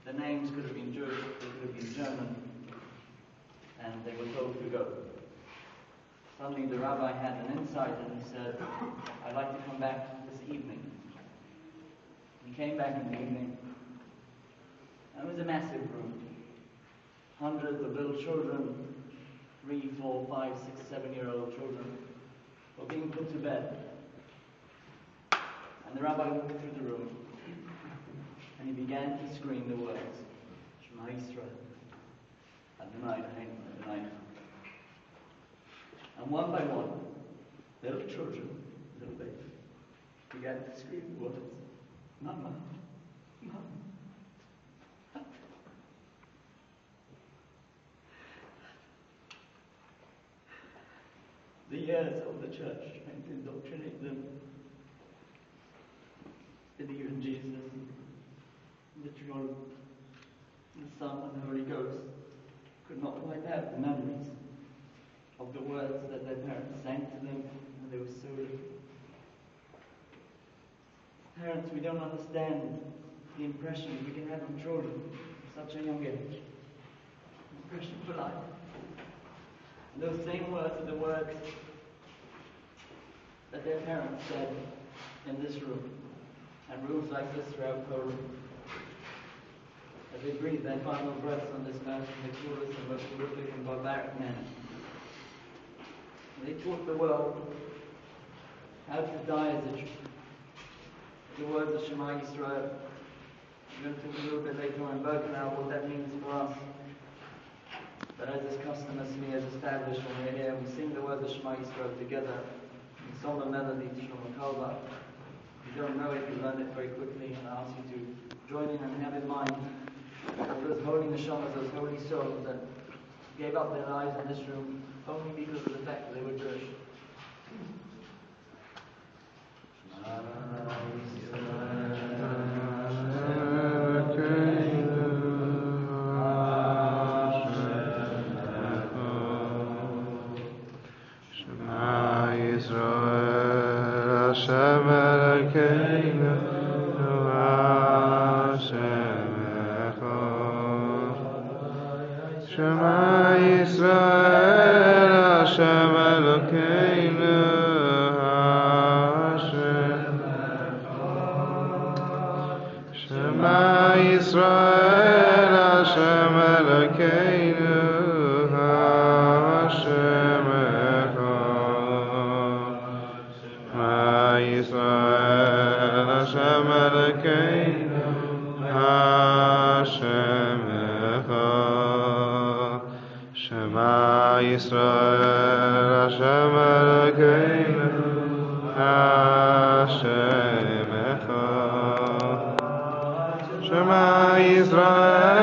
The names could have been Jewish, they could have been German, and they were told to go. Suddenly the rabbi had an insight and he said, I'd like to come back this evening. He came back in the evening, and it was a massive room. Hundreds of little children, 3, 4, 5, 6, 7-year-old children, were being put to bed. And the rabbi walked through the room, and he began to scream the words, Shema Yisrael, Adonai Eloheinu, Adonai Echad. And one by one, little children, little babies, began to scream the words, Mama, Mama. The years of the church trying to indoctrinate them, believe in Jesus, the Trinity, the Son, and the Holy Ghost, could not wipe out the memories of the words that their parents sang to them when they were so little. Parents, we don't understand the impression we can have on children at such a young age. Impression for life. And those same words are the words that their parents said in this room, and rooms like this throughout Poland. As they breathed their final breaths on this mountain, the cruelest and most horrific and barbaric manner. They taught the world how to die as a Jew. The words of Shema Yisrael. We're going to talk a little bit later on in Birkenau what that means for us. But as is custom, as me has established when we're here, we sing the words of Shema Yisrael together in solemn melody to Shlomo Kalba. If you don't know it, you learn it very quickly, and I ask you to join in and have in mind all those holy neshamas, those holy souls that gave up their lives in this room only because of the fact that they were Jewish. Shema Yisrael